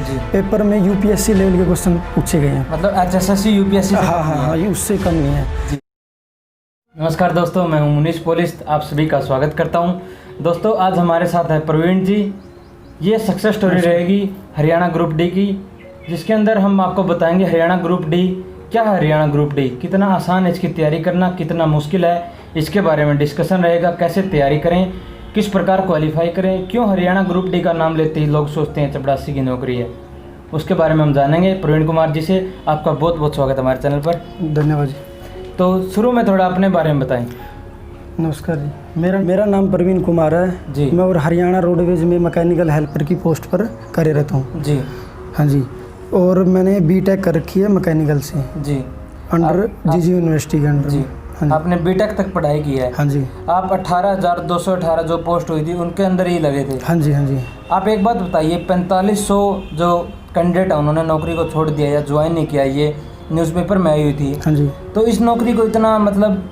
जी। Paper में UPSC level के question पूछे गए हैं। मतलब एचएसएससी यूपीएससी से हाँ कम हाँ नहीं है। हाँ, ये उससे कम नहीं है। जी। नमस्कार दोस्तों, मैं हूं मुनीश पोलिस, आप सभी का स्वागत करता हूं। दोस्तों आज हमारे साथ है प्रवीण जी। ये सक्सेस स्टोरी रहेगी हरियाणा ग्रुप डी की, जिसके अंदर हम आपको बताएंगे हरियाणा ग्रुप डी क्या है, हरियाणा ग्रुप डी कितना आसान है इसकी तैयारी करना, कितना मुश्किल है, इसके बारे में डिस्कशन रहेगा। कैसे तैयारी करें, किस प्रकार क्वालिफाई करें, क्यों हरियाणा ग्रुप डी का नाम लेते ही लोग सोचते हैं चपरासी की नौकरी है, उसके बारे में हम जानेंगे प्रवीण कुमार जी से। आपका बहुत बहुत स्वागत है हमारे चैनल पर। धन्यवाद जी। तो शुरू में थोड़ा अपने बारे में बताएं। नमस्कार जी, मेरा नाम प्रवीण कुमार है जी। मैं और हरियाणा रोडवेज में मैकेनिकल हेल्पर की पोस्ट पर कार्यरत हूँ। जी। हाँ जी, और मैंने बीटेक कर रखी है मैकेनिकल से जी। अंडर जीजी यूनिवर्सिटी के अंडर। जी। हाँ जी। आपने बीटेक तक पढ़ाई की है। हाँ जी। आप 18,218 जो पोस्ट हुई थी उनके अंदर ही लगे थे। हाँ जी। हाँ जी। आप एक बात बताइए, 4500 जो कैंडिडेट है उन्होंने नौकरी को छोड़ दिया या ज्वाइन नहीं किया, ये न्यूज़पेपर में आई हुई थी। हाँ जी। तो इस नौकरी को इतना मतलब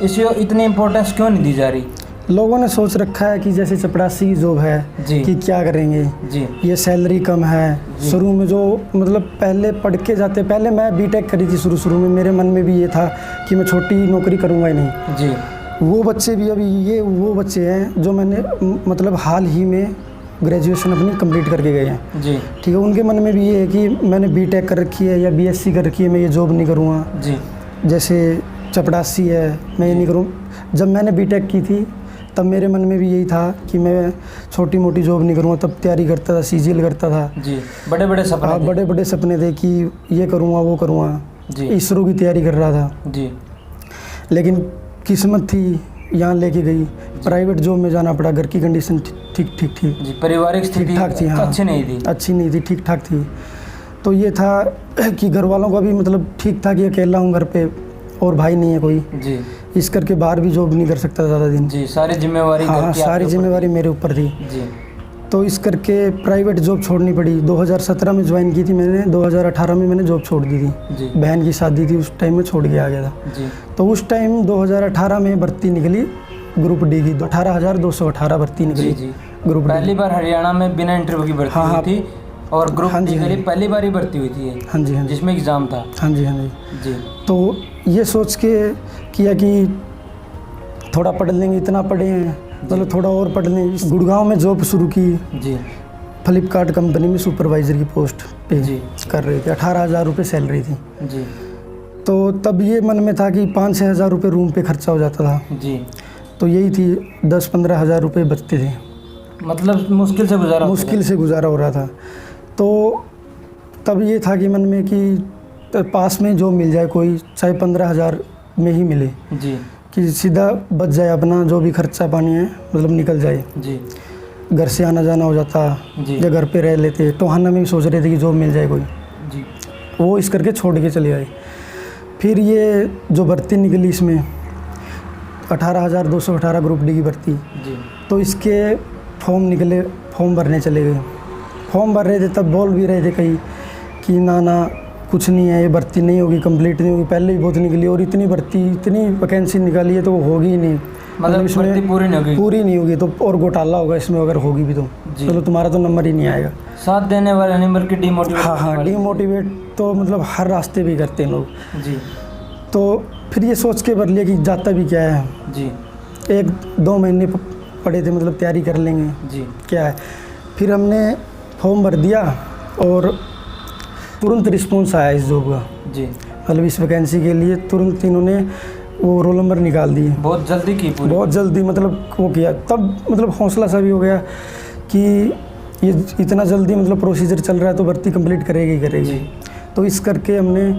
इसे इतनी इम्पोर्टेंस क्यों नहीं दी जा रही? लोगों ने सोच रखा है कि जैसे चपरासी की जॉब है जी। कि क्या करेंगे जी। ये सैलरी कम है। शुरू में जो मतलब पहले पढ़ के जाते, पहले मैं बीटेक करी थी, शुरू में मेरे मन में भी ये था कि मैं छोटी नौकरी करूँगा ही नहीं। जी। वो बच्चे भी अभी ये वो बच्चे हैं जो मैंने मतलब हाल ही में ग्रेजुएशन अपनी कंप्लीट करके गए हैं। जी। ठीक है, उनके मन में भी ये है कि मैंने बीटेक कर रखी है या बीएससी कर रखी है, मैं ये जॉब नहीं करूँगा। जी। जैसे चपरासी है मैं ये नहीं करूँ। जब मैंने बीटेक की थी तब मेरे मन में भी यही था कि मैं छोटी मोटी जॉब नहीं करूँगा। तब तैयारी करता था, सीजीएल करता था। जी। बड़े बड़े सपने थे। बड़े बड़े सपने थे कि ये करूँगा वो करूँगा। जी। इसरो की तैयारी कर रहा था। जी। लेकिन किस्मत थी यहाँ लेके गई, प्राइवेट जॉब में जाना पड़ा। घर की कंडीशन ठीक थी। जी। पारिवारिक स्थिति ठीक ठाक थी। हाँ, अच्छी नहीं थी। अच्छी नहीं थी, ठीक ठाक थी। तो ये था कि घर वालों का भी मतलब ठीक था कि अकेला हूँ घर पे और भाई नहीं है कोई। जी। इस करके बाहर भी जॉब नहीं कर सकता ज़्यादा दिन। जी। सारी जिम्मेवारी घर हाँ, की आपके सारी ऊपर जिम्मेवारी मेरे ऊपर थी। जी। तो इस करके प्राइवेट जॉब छोड़नी पड़ी। 2017 में ज्वाइन की थी मैंने, 2018 में मैंने जॉब छोड़ दी थी। जी। बहन की शादी थी, उस टाइम में छोड़ के आ गया था। जी। तो उस टाइम 2018 में भर्ती निकली ग्रुप डी की, 18,218 भर्ती निकली। जी। Group D. पहली बार हरियाणा में बिना इंटरव्यू की भर्ती हुई थी और ग्रुप डी के लिए पहली बार ही भर्ती हुई थी ये। हाँ जी। हाँ जी। जिसमें एग्जाम था। हाँ जी। हाँ जी। जी। तो ये सोच के किया कि थोड़ा पढ़ लेंगे, इतना पढ़े हैं मतलब थोड़ा और पढ़ लें। गुड़गांव में जॉब शुरू की। जी। फ्लिपकार्ट कंपनी में सुपरवाइज़र की पोस्ट पे जी। कर रहे थे। 18,000 रुपये सैलरी थी। जी। तो तब ये मन में था कि 5-6 हज़ार रुपये रूम पे खर्चा हो जाता था। जी। तो यही थी, 10-15 हज़ार रुपये बचते थे। मतलब मुश्किल से गुजारा मुश्किल से गुजारा हो रहा था। तो तब ये था कि मन में कि पास में जॉब मिल जाए कोई, चाहे 15,000 में ही मिले, जी। कि सीधा बच जाए अपना जो भी खर्चा पानी है, मतलब निकल जाए। जी। घर से आना जाना हो जाता जी। या घर पे रह लेते। टोहाना में भी सोच रहे थे कि जॉब मिल जाए कोई, जी। वो इस करके छोड़ के चले आए। फिर ये जो भर्ती निकली इसमें 18,218 ग्रुप डी की भर्ती। जी। तो इसके फॉर्म निकले, फॉर्म भरने चले गए। फॉर्म भर रहे थे तब बोल भी रहे थे कहीं कि ना कुछ नहीं है, ये भर्ती नहीं होगी, कंप्लीट नहीं होगी। पहले ही बहुत निकली और इतनी भर्ती, इतनी वैकेंसी निकाली है तो वो होगी ही नहीं। मतलब इसमें भर्ती पूरी नहीं होगी तो और घोटाला होगा इसमें अगर होगी भी तो। चलो तुम्हारा तो नंबर ही नहीं आएगा। साथ देने वाले नहीं बल्कि डीमोटिवेट। हाँ, डीमोटिवेट तो मतलब हर रास्ते भी करते हैं लोग। जी। तो फिर ये सोच के भर लिया कि जाता भी क्या है। जी। 1-2 महीने पड़े थे, मतलब तैयारी कर लेंगे। जी। क्या है। फिर हमने फॉर्म भर दिया और तुरंत रिस्पॉन्स आया इस जॉब का। जी। मतलब इस वैकेंसी के लिए तुरंत इन्होंने वो रोल नंबर निकाल दिए। बहुत जल्दी की पूरी। बहुत जल्दी मतलब वो किया। तब मतलब हौसला सा भी हो गया कि ये इतना जल्दी मतलब प्रोसीजर चल रहा है तो भर्ती कंप्लीट करेगी। जी। तो इस करके हमने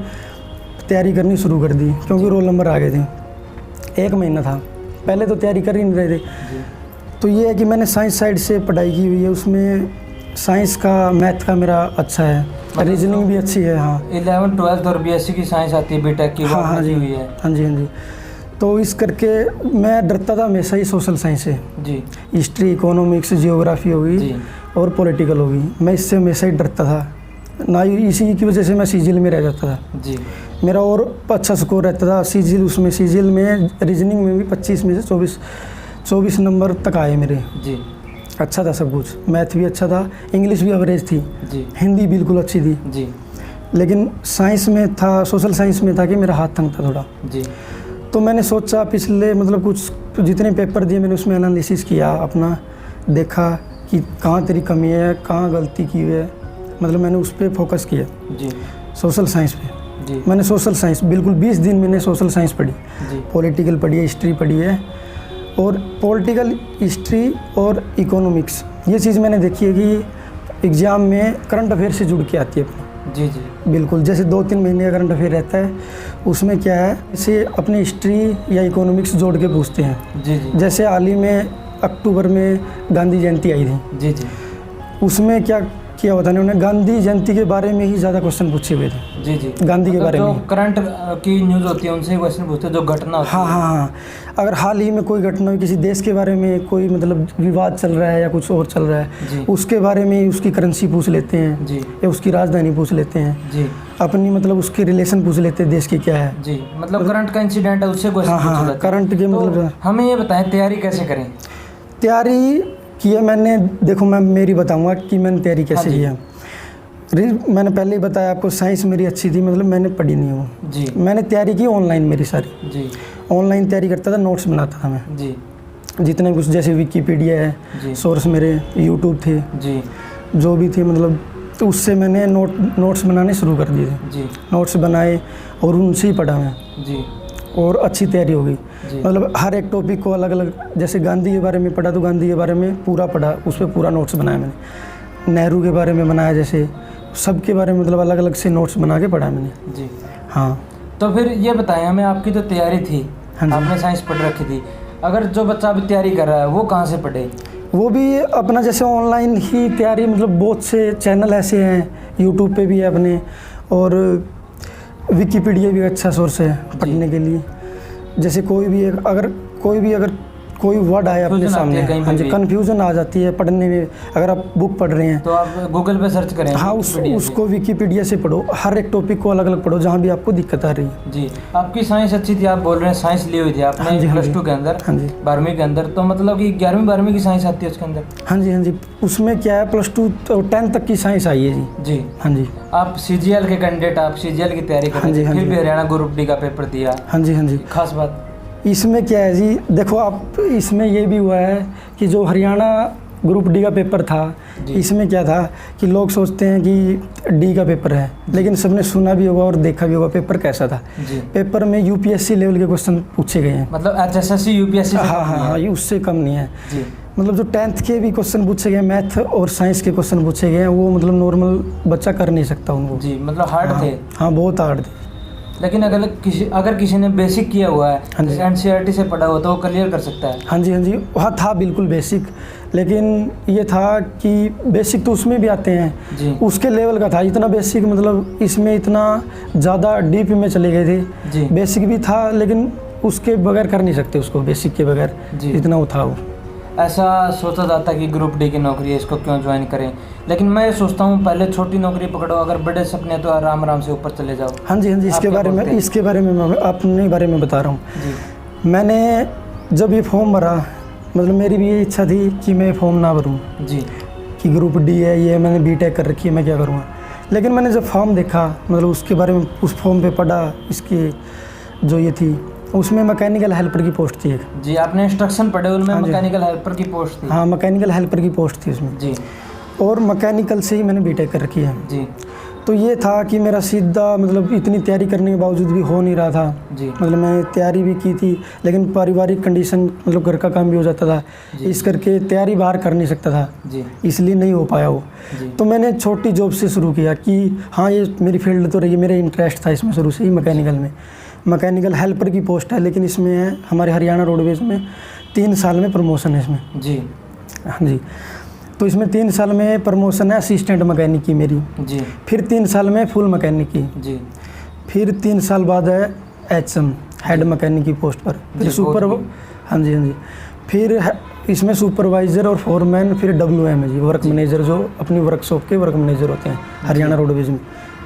तैयारी करनी शुरू कर दी, क्योंकि रोल नंबर आ गए थे। 1 महीना था, पहले तो तैयारी कर ही नहीं रहे थे। जी। तो ये है कि मैंने साइंस साइड से पढ़ाई की हुई है, उसमें साइंस का, मैथ का मेरा अच्छा है, रीजनिंग भी अच्छी है। हाँ, 11th 12th और बीएससी की साइंस आती है, बीटेक की। हाँ जी हुई है। हाँ जी। तो इस करके मैं डरता था हमेशा ही सोशल साइंस से। जी। हिस्ट्री, इकोनॉमिक्स, जियोग्राफी होगी और पॉलिटिकल होगी, मैं इससे हमेशा ही डरता था ना। इसी की वजह से मैं सीजीएल में रह जाता था। जी। मेरा और अच्छा स्कोर रहता था सीजीएल। उसमें सीजीएल में रीजनिंग में भी 25 में से 24 नंबर तक आए मेरे। जी। अच्छा था सब कुछ, मैथ भी अच्छा था, इंग्लिश भी एवरेज थी, जी हिंदी बिल्कुल अच्छी थी। जी लेकिन साइंस में था, सोशल साइंस में था कि मेरा हाथ तंग था थोड़ा। जी तो मैंने सोचा पिछले मतलब कुछ जितने पेपर दिए मैंने उसमें एनालिसिस किया अपना, देखा कि कहाँ तेरी कमी है, कहाँ गलती की हुई है, मतलब मैंने उस पर फोकस किया, जी सोशल साइंस पे। जी मैंने सोशल साइंस बिल्कुल 20 दिन मैंने सोशल साइंस पढ़ी, जी पॉलिटिकल पढ़ी है, हिस्ट्री पढ़ी है, और पॉलिटिकल, हिस्ट्री और इकोनॉमिक्स ये चीज़ मैंने देखी है कि एग्ज़ाम में करंट अफेयर से जुड़ के आती है अपनी। जी जी बिल्कुल, जैसे 2-3 महीने का करंट अफेयर रहता है, उसमें क्या है, जैसे अपनी हिस्ट्री या इकोनॉमिक्स जोड़ के पूछते हैं। जी जी जैसे हाल ही में अक्टूबर में गांधी जयंती आई थी, जी जी उसमें क्या किया हुआ था उन्होंने, गांधी जयंती के बारे में ही ज़्यादा क्वेश्चन पूछे हुए थे, जी जी गांधी के बारे जो में। करंट की न्यूज़ होती है उनसे क्वेश्चन पूछते हैं, जो घटना होती हाँ है। हाँ हाँ, अगर हाल ही में कोई घटना हुई किसी देश के बारे में, कोई मतलब विवाद चल रहा है या कुछ और चल रहा जी। है, उसके बारे में उसकी करेंसी पूछ लेते हैं, जी या उसकी राजधानी पूछ लेते हैं, जी अपनी मतलब उसके रिलेशन पूछ लेते हैं देश की क्या है। जी मतलब करंट का इंसिडेंट है उससे क्वेश्चन हाँ हाँ पूछे हाँ, जाते हैं। करंट के तो मतलब हमें ये बताएं तैयारी कैसे करें। तैयारी की है मैंने, देखो मैं मेरी बताऊंगा कि मैंने तैयारी कैसे जी। की है। मैंने पहले ही बताया आपको, साइंस मेरी अच्छी थी, मतलब मैंने पढ़ी नहीं हूँ। जी मैंने तैयारी की ऑनलाइन मेरी सारी, जी ऑनलाइन तैयारी करता था, नोट्स बनाता था मैं, जी जितने कुछ जैसे विकीपीडिया है, जी सोर्स मेरे यूट्यूब थे, जी जो भी थे मतलब, तो उससे मैंने नोट्स बनाने शुरू कर दिए थे। जी नोट्स बनाए और उनसे ही पढ़ा मैं, जी और अच्छी तैयारी हो गई। जी मतलब हर एक टॉपिक को अलग अलग, जैसे गांधी के बारे में पढ़ा तो गांधी के बारे में पूरा पढ़ा, उस पर पूरा नोट्स बनाया मैंने। नेहरू के बारे में बनाया, जैसे सबके बारे में मतलब अलग अलग से नोट्स बना के पढ़ा मैंने। जी हाँ तो फिर ये बताएं हमें, आपकी जो तैयारी थी, हाँ जी। आपने साइंस पढ़ रखी थी, अगर जो बच्चा अभी तैयारी कर रहा है वो कहाँ से पढ़े। वो भी अपना जैसे ऑनलाइन ही तैयारी, मतलब बहुत से चैनल ऐसे हैं, यूट्यूब पे भी है अपने, और विकीपीडिया भी अच्छा सोर्स है पढ़ने के लिए। जैसे अगर कोई वर्ड आए अपने Confusion आती सामने, है कहीं पे हाँ जी, भी। कन्फ्यूज़न आ जाती है पढ़ने में, अगर आप बुक पढ़ रहे हैं, तो आप गूगल पे सर्च करें हाँ Wikipedia से। उसको विकीपीडिया से पढ़ो, हर एक टॉपिक को अलग अलग पढ़ो जहाँ भी आपको दिक्कत आ रही है। जी आपकी साइंस अच्छी थी, आप बोल रहे हैं साइंस ली हुई थी आपने हाँ जी, हाँ प्लस जी। 2 के अंदर, हाँ जी 12वीं के अंदर, तो मतलब कि 11वीं 12वीं की साइंस आती है उसके अंदर। हाँ जी हाँ जी, उसमें क्या है, +2 तो 10 तक की साइंस आई है जी। जी हाँ जी आप CGL के कैंडिडेट, आप CGL की तैयारी कर हाँ रहे जी, थे, हाँ फिर जी। भी हरियाणा ग्रुप डी का पेपर दिया, हाँ जी हाँ जी। खास बात। इसमें क्या है जी, देखो आप, इसमें ये भी हुआ है कि जो हरियाणा ग्रुप डी का पेपर था, जी। इसमें क्या था कि लोग सोचते हैं कि डी का पेपर है, लेकिन सबने सुना भी होगा और देखा भी होगा पेपर कैसा था। जी पेपर में UPSC लेवल के क्वेश्चन पूछे गए हैं। मतलब HSSC UPSC से हाँ कम हाँ नहीं हाँ, है। ये उससे कम नहीं है। जी मतलब जो 10th के भी क्वेश्चन पूछे गए, मैथ और साइंस के क्वेश्चन पूछे गए हैं, वो मतलब नॉर्मल बच्चा कर नहीं सकता उनको। जी मतलब हार्ड थे। हाँ बहुत हार्ड थे। लेकिन अगर किसी ने बेसिक किया हुआ है, हाँ जी। जैसे NCERT से पढ़ा हुआ, तो वो क्लियर कर सकता है। हाँ जी वहाँ था बिल्कुल बेसिक, लेकिन ये था कि बेसिक तो उसमें भी आते हैं, जी उसके लेवल का था, इतना बेसिक मतलब इसमें इतना ज़्यादा डीप में चले गए थे। जी बेसिक भी था लेकिन उसके बगैर कर नहीं सकते उसको, बेसिक के बगैर जी। इतना वो था वो। ऐसा सोचा जाता है कि ग्रुप डी की नौकरी है, इसको क्यों ज्वाइन करें, लेकिन मैं ये सोचता हूँ पहले छोटी नौकरी पकड़ो, अगर बड़े सपने तो आराम आराम से ऊपर चले जाओ। हाँ जी आप क्या बोलते हैं? इसके बारे में मैं अपने बारे में बता रहा हूँ। जी मैंने जब ये फॉर्म भरा, मतलब मेरी भी ये इच्छा थी कि मैं फॉर्म ना भरूँ, जी कि ग्रुप डी है, ये मैंने बीटेक कर रखी है, मैं क्या करूँगा। लेकिन मैंने जब फॉर्म देखा, मतलब उसके बारे में उस फॉर्म पे पढ़ा, इसकी जो ये थी, उसमें मैकेनिकल हेल्पर की पोस्ट थी एक। जी आपने इंस्ट्रक्शन पढ़े, उनमें हाँ जी। मैकेनिकल हेल्पर की पोस्ट थी। हाँ मैकेनिकल हेल्पर की पोस्ट थी उसमें, जी और मैकेनिकल से ही मैंने बीटेक कर रखी है। जी तो ये था कि मेरा सीधा मतलब इतनी तैयारी करने के बावजूद भी हो नहीं रहा था। जी मतलब मैंने तैयारी भी की थी, लेकिन पारिवारिक कंडीशन, मतलब घर का काम भी हो जाता था, जी। इस करके तैयारी बाहर कर नहीं सकता था, जी इसलिए नहीं हो पाया वो। जी तो मैंने छोटी जॉब से शुरू किया कि हाँ ये मेरी फील्ड तो रही है, मेरा इंटरेस्ट था इसमें शुरू से ही मैकेनिकल में। मैकेनिकल हेल्पर की पोस्ट है, लेकिन इसमें है हमारे हरियाणा रोडवेज में 3 साल में प्रमोशन है इसमें। जी हाँ जी, तो इसमें 3 साल में प्रमोशन है असिस्टेंट मैकेनिक की मेरी, जी फिर 3 साल में फुल मैकेनिक की, जी फिर 3 साल बाद है HM हेड मैकेनिक की पोस्ट पर, फिर जी, सुपर, बहुत हाँ जी, फिर इसमें सुपरवाइज़र और फोरमैन, फिर WM है जी, वर्क मैनेजर, जो अपनी वर्कशॉप के वर्क मैनेजर होते हैं हरियाणा रोडवेज में,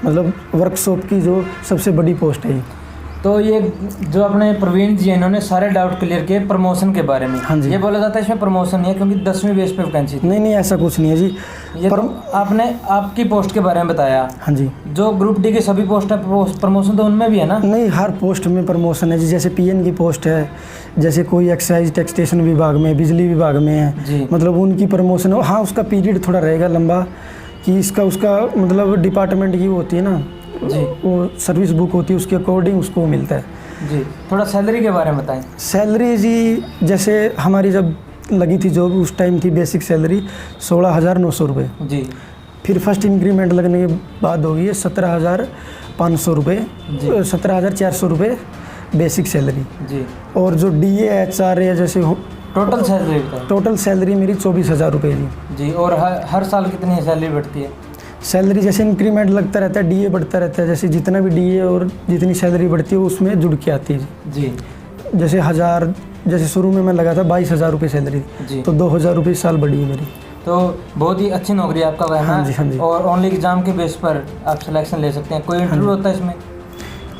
मतलब वर्कशॉप की जो सबसे बड़ी पोस्ट है। तो ये जो अपने प्रवीण जी हैं, इन्होंने सारे डाउट क्लियर किए प्रमोशन के बारे में। हाँ जी। ये बोला जाता है इसमें प्रमोशन नहीं है क्योंकि 10वीं बेस पे वैकेंसी थी। नहीं ऐसा कुछ नहीं है जी। ये तो आपने आपकी पोस्ट के बारे में बताया। हाँ जी। जो ग्रुप डी की सभी पोस्ट है प्रमोशन तो उनमें भी है ना? नहीं, हर पोस्ट में प्रमोशन है जी। जैसे पीएन की पोस्ट है, जैसे कोई एक्साइज टैक्सेशन विभाग में, बिजली विभाग में है जी। मतलब उनकी प्रमोशन है। हाँ, उसका पीरियड थोड़ा रहेगा लंबा कि इसका उसका मतलब डिपार्टमेंट की वो होती है ना जी, वो सर्विस बुक होती है, उसके अकॉर्डिंग उसको मिलता है जी। थोड़ा सैलरी के बारे में बताएं। सैलरी जी, जैसे हमारी जब लगी थी जॉब उस टाइम थी बेसिक सैलरी 16,900 रुपये। जी। फिर फर्स्ट इंक्रीमेंट लगने के बाद होगी 17,500 रुपये, 17,400 रुपये बेसिक सैलरी जी। और जो DA HR है जैसे टोटल सैलरी बताएं। टोटल सैलरी मेरी 24,000 रुपये जी। जी। और हर साल कितनी सैलरी बढ़ती है? सैलरी जैसे इंक्रीमेंट लगता रहता है, DA बढ़ता रहता है, जैसे जितना भी DA और जितनी सैलरी बढ़ती है उसमें जुड़ के आती है जी। जैसे 1,000, जैसे शुरू में मैं लगा था 22,000 रुपये सैलरी जी। तो 2,000 रुपये इस साल बढ़ी है मेरी। तो बहुत ही अच्छी नौकरी है आपका हाँ जी, हाँ जी। और ओनली एग्जाम के बेस पर आप सिलेक्शन ले सकते हैं। कोई इंटरव्यू होता है इसमें?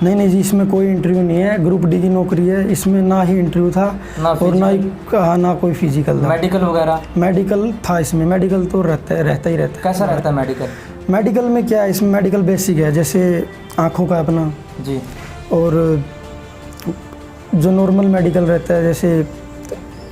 नहीं जी, इसमें कोई इंटरव्यू नहीं है। ग्रुप डी की नौकरी है, इसमें ना ही इंटरव्यू था और ना कोई फिजिकल था। मेडिकल वगैरह? मेडिकल था इसमें, मेडिकल तो रहता ही रहता है। कैसा रहता है मेडिकल? मेडिकल में क्या है, इसमें मेडिकल बेसिक है, जैसे आँखों का अपना जी, और जो नॉर्मल मेडिकल रहता है जैसे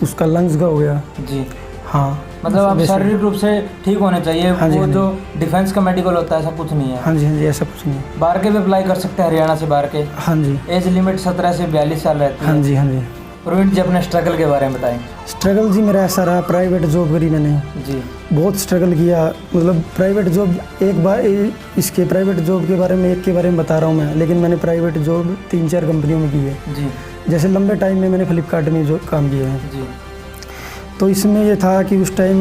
उसका लंग्स का हो गया। जी। हाँ, मतलब आप शारीरिक रूप से ठीक होने चाहिए। हाँ जी, वो हाँ जी। जो डिफेंस का मेडिकल होता है ऐसा कुछ नहीं है। हाँ जी, ऐसा कुछ नहीं है। बाहर के भी अप्लाई कर सकते हैं, हरियाणा से बाहर के। हाँ जी। एज लिमिट 17 से 42 साल रहती है। हाँ जी। प्रवीण जी अपने स्ट्रगल के बारे में बताएं। स्ट्रगल जी मेरा ऐसा रहा, प्राइवेट जॉब करी मैंने जी। बहुत स्ट्रगल किया। मतलब प्राइवेट जॉब एक बार इसके प्राइवेट जॉब के बारे में एक के बारे में बता रहा हूँ मैं, लेकिन मैंने प्राइवेट जॉब 3-4 कंपनियों में की है जी। जैसे लंबे टाइम में मैंने फ्लिपकार्ट में जो काम किया है। जी। तो इसमें ये था कि उस टाइम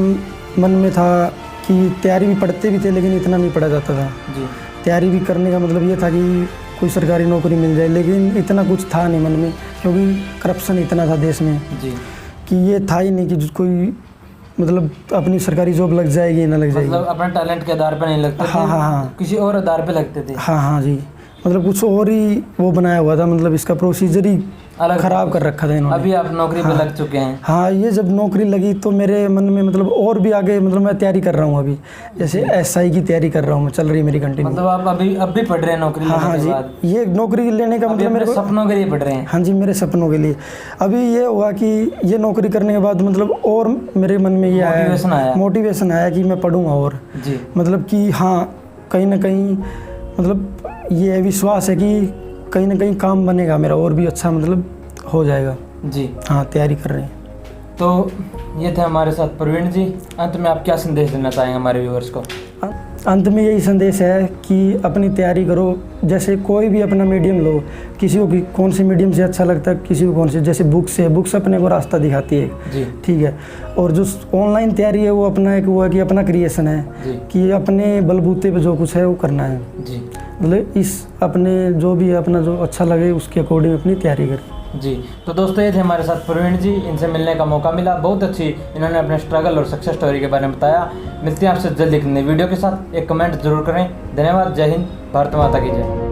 मन में था कि तैयारी भी पढ़ते भी थे लेकिन इतना नहीं पढ़ा जाता था। जी। तैयारी भी करने का मतलब ये था कि कोई सरकारी नौकरी मिल जाए, लेकिन इतना कुछ था नहीं मन में क्योंकि करप्शन इतना था देश में जी। कि ये था ही नहीं कि कोई मतलब अपनी सरकारी जॉब लग जाएगी ना लग जाएगी। मतलब अपने टैलेंट के आधार पर नहीं लगते थे। हाँ। किसी और आधार पे लगते थे। हाँ जी, मतलब कुछ और ही वो बनाया हुआ था, मतलब इसका प्रोसीजर ही अलग खराब कर रखा था इन्होंने। अभी आप नौकरी पे लग चुके हैं। हाँ, ये जब नौकरी लगी तो मेरे मन में मतलब और भी आगे मतलब मैं तैयारी कर रहा हूँ अभी, जैसे SI की तैयारी कर रहा हूँ, चल रही है मेरी कंटिन्यू। मतलब आप अब भी पढ़ रहे हैं नौकरी लेने के बाद? ये नौकरी लेने का मतलब मेरे सपनों के लिए पढ़ रहे हैं? हाँ जी, मेरे सपनों के लिए। अभी ये हुआ कि ये नौकरी करने के बाद मतलब और मेरे मन में ये मोटिवेशन आया कि मैं पढ़ूँगा और जी। मतलब कि हाँ, कहीं ना कहीं मतलब ये विश्वास है कि कहीं ना कहीं काम बनेगा मेरा और भी अच्छा मतलब हो जाएगा। जी। हाँ, तैयारी कर रहे हैं। तो ये थे हमारे साथ प्रवीण जी। अंत में आप क्या संदेश देना चाहेंगे हमारे व्यूअर्स को? अंत में यही संदेश है कि अपनी तैयारी करो, जैसे कोई भी अपना मीडियम लो, किसी को कौन से मीडियम से अच्छा लगता है, किसी को कौन से, जैसे बुक्स है, बुक्स अपने को रास्ता दिखाती है जी। ठीक है। और जो ऑनलाइन तैयारी है वो अपना एक वो है कि अपना क्रिएशन है जी। कि अपने बलबूते पे जो कुछ है वो करना है जी। मतलब इस अपने जो भी है अपना जो अच्छा लगे उसके अकॉर्डिंग अपनी तैयारी करें। जी। तो दोस्तों ये थे हमारे साथ प्रवीण जी, इनसे मिलने का मौका मिला। बहुत अच्छी इन्होंने अपने स्ट्रगल और सक्सेस स्टोरी के बारे में बताया। मिलते हैं आपसे जल्द एक नई वीडियो के साथ। एक कमेंट जरूर करें। धन्यवाद। जय हिंद। भारत माता की जय।